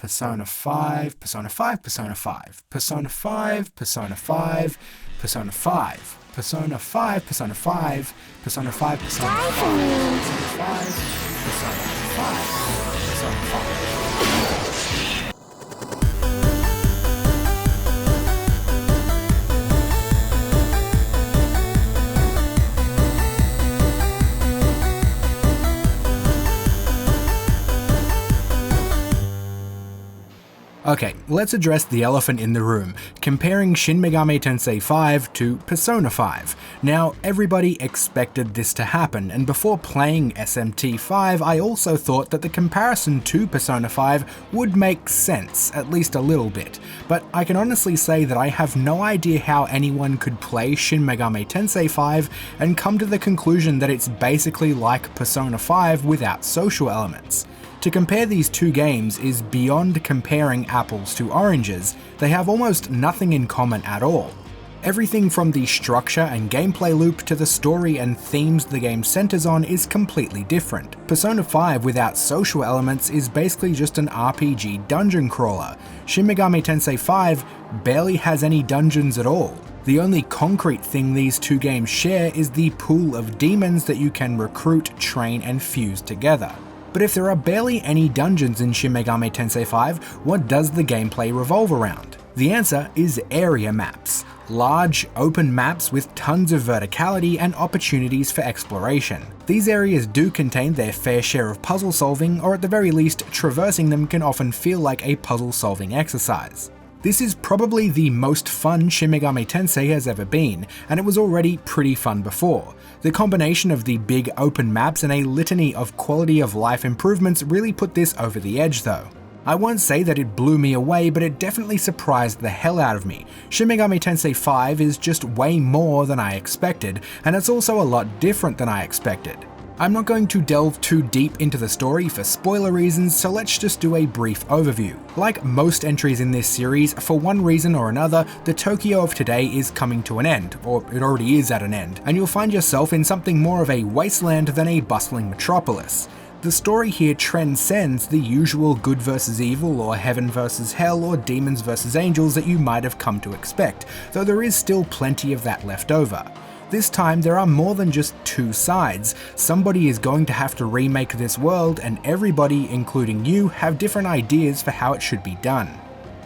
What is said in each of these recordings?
Persona 5, Persona 5, Persona 5, Persona 5, Persona 5, Persona 5, Persona 5, Persona 5, Persona 5, Persona 5, Persona 5, Persona 5. Okay, let's address the elephant in the room, comparing Shin Megami Tensei 5 to Persona 5. Now, everybody expected this to happen, and before playing SMT5, I also thought that the comparison to Persona 5 would make sense, at least a little bit. But I can honestly say that I have no idea how anyone could play Shin Megami Tensei 5 and come to the conclusion that it's basically like Persona 5 without social elements. To compare these two games is beyond comparing apples to oranges. They have almost nothing in common at all. Everything from the structure and gameplay loop to the story and themes the game centers on is completely different. Persona 5 without social elements is basically just an RPG dungeon crawler. Shin Megami Tensei 5 barely has any dungeons at all. The only concrete thing these two games share is the pool of demons that you can recruit, train, and fuse together. But if there are barely any dungeons in Shin Megami Tensei 5, what does the gameplay revolve around? The answer is area maps. Large, open maps with tons of verticality and opportunities for exploration. These areas do contain their fair share of puzzle solving, or at the very least, traversing them can often feel like a puzzle solving exercise. This is probably the most fun Shin Megami Tensei has ever been, and it was already pretty fun before. The combination of the big open maps and a litany of quality of life improvements really put this over the edge though. I won't say that it blew me away, but it definitely surprised the hell out of me. Shin Megami Tensei 5 is just way more than I expected, and it's also a lot different than I expected. I'm not going to delve too deep into the story for spoiler reasons, so let's just do a brief overview. Like most entries in this series, for one reason or another, the Tokyo of today is coming to an end, or it already is at an end, and you'll find yourself in something more of a wasteland than a bustling metropolis. The story here transcends the usual good versus evil, or heaven versus hell, or demons versus angels that you might have come to expect, though there is still plenty of that left over. This time there are more than just two sides. Somebody is going to have to remake this world, and everybody, including you, have different ideas for how it should be done.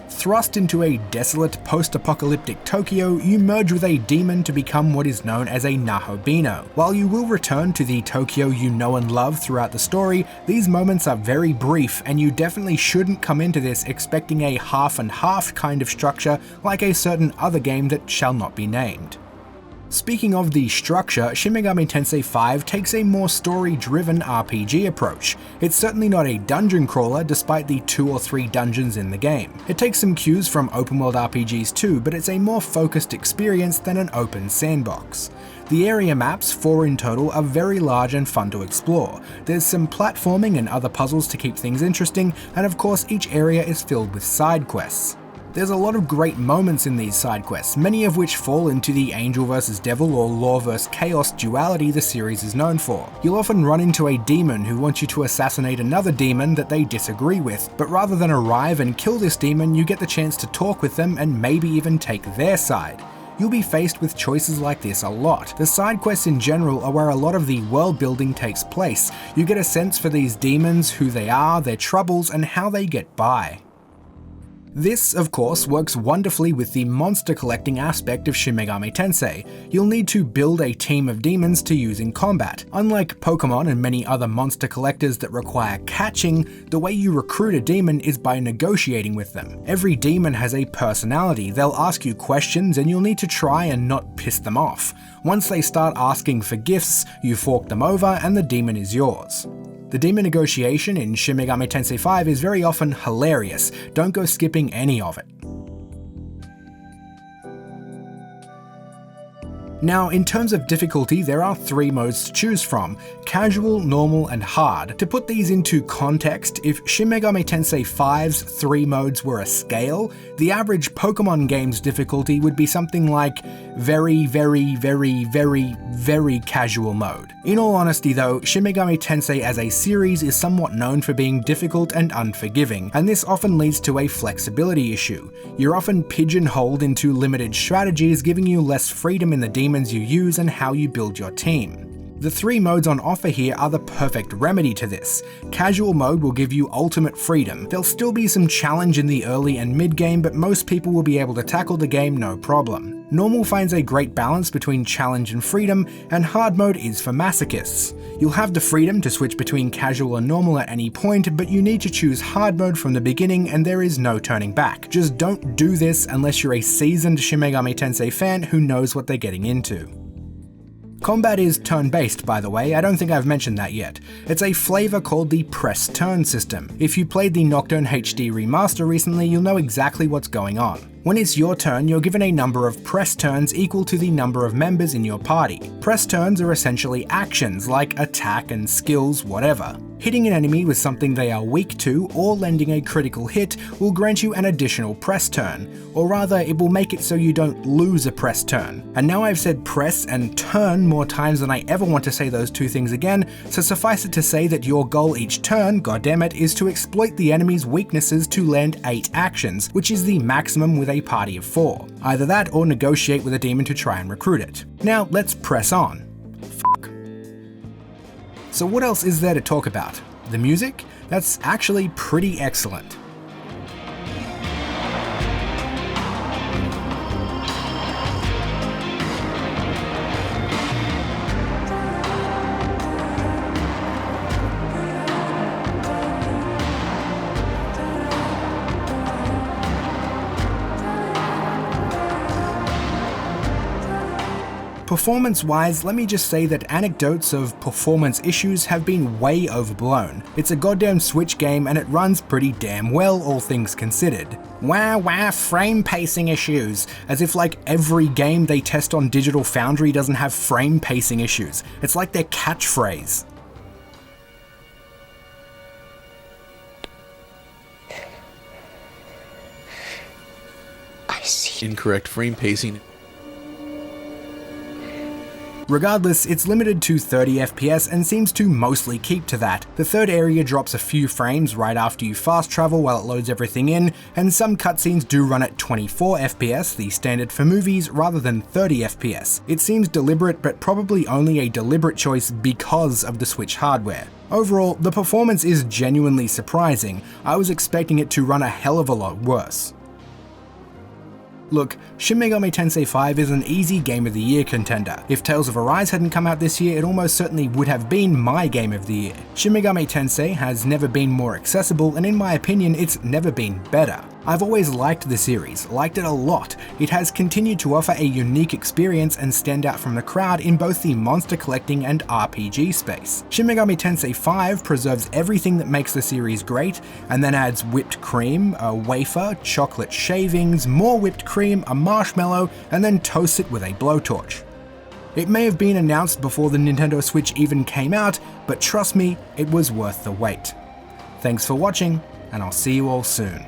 Thrust into a desolate post-apocalyptic Tokyo, you merge with a demon to become what is known as a Nahobino. While you will return to the Tokyo you know and love throughout the story, these moments are very brief, and you definitely shouldn't come into this expecting a half and half kind of structure like a certain other game that shall not be named. Speaking of the structure, Shin Megami Tensei 5 takes a more story-driven RPG approach. It's certainly not a dungeon crawler despite the 2 or 3 dungeons in the game. It takes some cues from open-world RPGs too, but it's a more focused experience than an open sandbox. The area maps, 4 in total, are very large and fun to explore. There's some platforming and other puzzles to keep things interesting, and of course each area is filled with side quests. There's a lot of great moments in these side quests, many of which fall into the angel versus devil or law versus chaos duality the series is known for. You'll often run into a demon who wants you to assassinate another demon that they disagree with, but rather than arrive and kill this demon, you get the chance to talk with them and maybe even take their side. You'll be faced with choices like this a lot. The side quests in general are where a lot of the world building takes place. You get a sense for these demons, who they are, their troubles, and how they get by. This, of course, works wonderfully with the monster collecting aspect of Shin Megami Tensei. You'll need to build a team of demons to use in combat. Unlike Pokemon and many other monster collectors that require catching, the way you recruit a demon is by negotiating with them. Every demon has a personality. They'll ask you questions and you'll need to try and not piss them off. Once they start asking for gifts, you fork them over and the demon is yours. The demon negotiation in Shin Megami Tensei 5 is very often hilarious. Don't go skipping any of it. Now, in terms of difficulty, there are 3 modes to choose from: casual, normal, and hard. To put these into context, if Shin Megami Tensei 5's 3 modes were a scale, the average Pokemon game's difficulty would be something like very, very, very, very, very casual mode. In all honesty though, Shin Megami Tensei as a series is somewhat known for being difficult and unforgiving, and this often leads to a flexibility issue. You're often pigeonholed into limited strategies, giving you less freedom in the demons you use and how you build your team. The 3 modes on offer here are the perfect remedy to this. Casual mode will give you ultimate freedom. There'll still be some challenge in the early and mid game, but most people will be able to tackle the game no problem. Normal finds a great balance between challenge and freedom, and hard mode is for masochists. You'll have the freedom to switch between casual and normal at any point, but you need to choose hard mode from the beginning and there is no turning back. Just don't do this unless you're a seasoned Shin Megami Tensei fan who knows what they're getting into. Combat is turn-based, by the way, I don't think I've mentioned that yet. It's a flavour called the press turn system. If you played the Nocturne HD remaster recently, you'll know exactly what's going on. When it's your turn, you're given a number of press turns equal to the number of members in your party. Press turns are essentially actions like attack and skills, whatever. Hitting an enemy with something they are weak to, or lending a critical hit, will grant you an additional press turn, or rather it will make it so you don't lose a press turn. And now I've said press and turn more times than I ever want to say those 2 things again, so suffice it to say that your goal each turn, goddammit, is to exploit the enemy's weaknesses to land 8 actions, which is the maximum with a party of 4. Either that or negotiate with a demon to try and recruit it. Now let's press on. So what else is there to talk about? The music? That's actually pretty excellent. Performance-wise, let me just say that anecdotes of performance issues have been way overblown. It's a goddamn Switch game and it runs pretty damn well, all things considered. Wah, frame pacing issues. As if like every game they test on Digital Foundry doesn't have frame pacing issues. It's like their catchphrase. I see. Incorrect frame pacing. Regardless, it's limited to 30 FPS and seems to mostly keep to that. The third area drops a few frames right after you fast travel while it loads everything in, and some cutscenes do run at 24 FPS, the standard for movies, rather than 30 FPS. It seems deliberate, but probably only a deliberate choice because of the Switch hardware. Overall, the performance is genuinely surprising. I was expecting it to run a hell of a lot worse. Look, Shin Megami Tensei 5 is an easy Game of the Year contender. If Tales of Arise hadn't come out this year, it almost certainly would have been my Game of the Year. Shin Megami Tensei has never been more accessible, and in my opinion, it's never been better. I've always liked the series, liked it a lot. It has continued to offer a unique experience and stand out from the crowd in both the monster collecting and RPG space. Shin Megami Tensei 5 preserves everything that makes the series great, and then adds whipped cream, a wafer, chocolate shavings, more whipped cream, a marshmallow, and then toasts it with a blowtorch. It may have been announced before the Nintendo Switch even came out, but trust me, it was worth the wait. Thanks for watching, and I'll see you all soon.